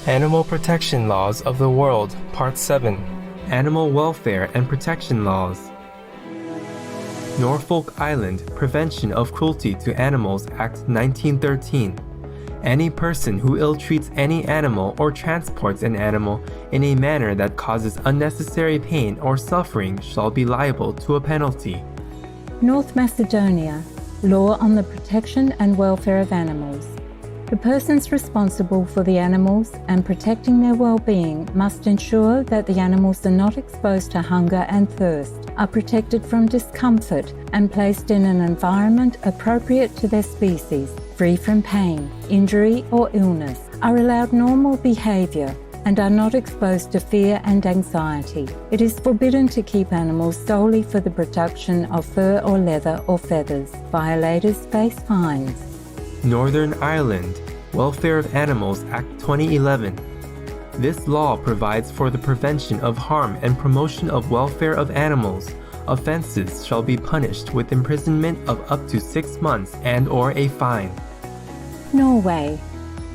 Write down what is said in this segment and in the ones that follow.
Animal Protection Laws of the World, Part 7. Animal Welfare and Protection Laws. Norfolk Island Prevention of Cruelty to Animals Act 1913. Any person who ill-treats any animal or transports an animal in a manner that causes unnecessary pain or suffering shall be liable to a penalty. North Macedonia, Law on the Protection and Welfare of Animals. The persons responsible for the animals and protecting their well-being must ensure that the animals are not exposed to hunger and thirst, are protected from discomfort, and placed in an environment appropriate to their species, free from pain, injury, or illness, are allowed normal behavior, and are not exposed to fear and anxiety. It is forbidden to keep animals solely for the production of fur or leather or feathers. Violators face fines. Northern Ireland Welfare of Animals Act 2011. This law provides for the prevention of harm and promotion of welfare of animals. Offenses shall be punished with imprisonment of up to 6 months and/or a fine. Norway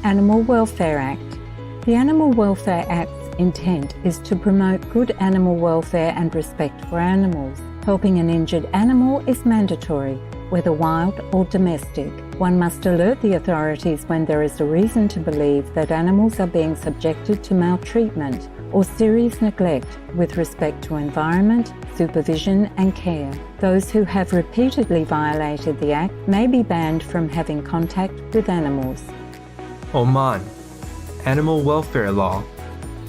Animal Welfare Act. The Animal Welfare Act's intent is to promote good animal welfare and respect for animals. Helping an injured animal is mandatory, whether wild or domestic. One must alert the authorities when there is a reason to believe that animals are being subjected to maltreatment or serious neglect with respect to environment, supervision and care. Those who have repeatedly violated the Act may be banned from having contact with animals. Oman Animal Welfare Law.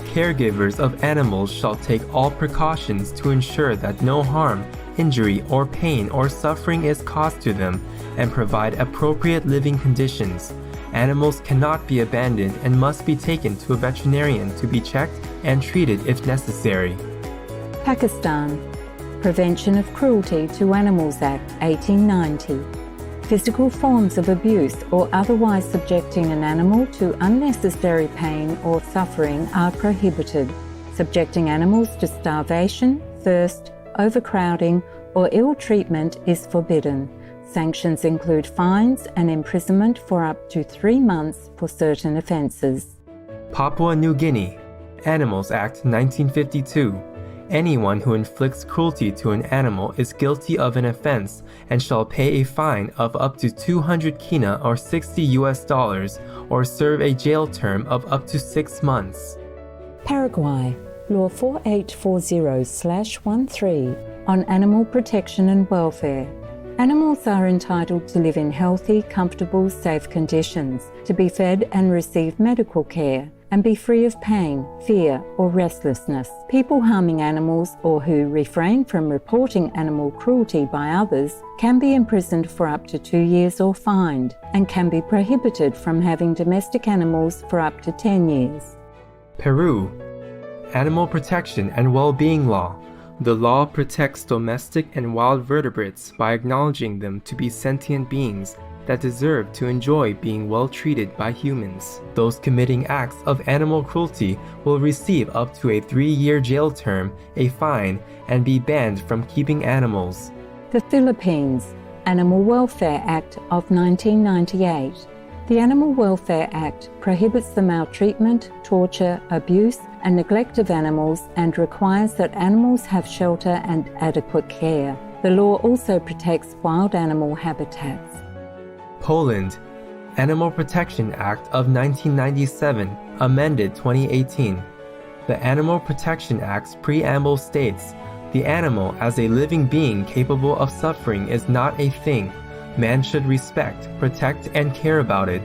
Caregivers of animals shall take all precautions to ensure that no harm, injury, or pain or suffering is caused to them and provide appropriate living conditions. Animals cannot be abandoned and must be taken to a veterinarian to be checked and treated if necessary. Pakistan Prevention of Cruelty to Animals Act 1890. Physical forms of abuse or otherwise subjecting an animal to unnecessary pain or suffering are prohibited. Subjecting animals to starvation, thirst, overcrowding, or ill treatment is forbidden. Sanctions include fines and imprisonment for up to 3 months for certain offences. Papua New Guinea Animals Act 1952. Anyone who inflicts cruelty to an animal is guilty of an offense and shall pay a fine of up to 200 kina or $60 or serve a jail term of up to 6 months. Paraguay Law 4840/13 on animal protection and welfare. Animals are entitled to live in healthy, comfortable, safe conditions, to be fed and receive medical care, and be free of pain, fear, or restlessness. People harming animals or who refrain from reporting animal cruelty by others can be imprisoned for up to 2 years or fined, and can be prohibited from having domestic animals for up to 10 years. Peru Animal Protection and Well-Being Law. The law protects domestic and wild vertebrates by acknowledging them to be sentient beings that deserve to enjoy being well treated by humans. Those committing acts of animal cruelty will receive up to a 3-year jail term, a fine, and be banned from keeping animals. The Philippines Animal Welfare Act of 1998. The Animal Welfare Act prohibits the maltreatment, torture, abuse, and neglect of animals and requires that animals have shelter and adequate care. The law also protects wild animal habitats. Poland Animal Protection Act of 1997, amended 2018. The Animal Protection Act's preamble states, "The animal as a living being capable of suffering is not a thing. Man should respect, protect, and care about it."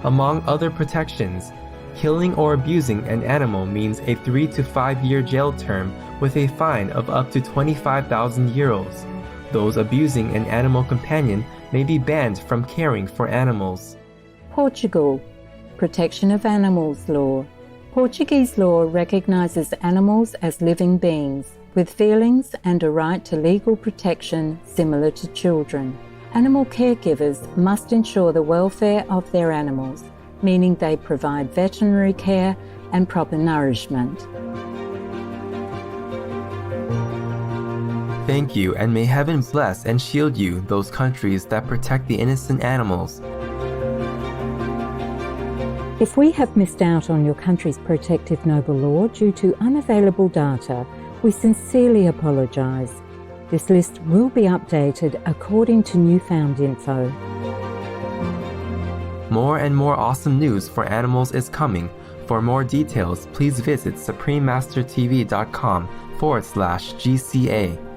Among other protections, killing or abusing an animal means a 3 to 5 year jail term with a fine of up to 25,000 euros. Those abusing an animal companion may be banned from caring for animals. Portugal Protection of Animals Law. Portuguese law recognizes animals as living beings with feelings and a right to legal protection similar to children. Animal caregivers must ensure the welfare of their animals, meaning they provide veterinary care and proper nourishment. Thank you, and may heaven bless and shield you, those countries that protect the innocent animals. If we have missed out on your country's protective noble law due to unavailable data, we sincerely apologise. This list will be updated according to newfound info. More and more awesome news for animals is coming. For more details, please visit suprememastertv.com/GCA.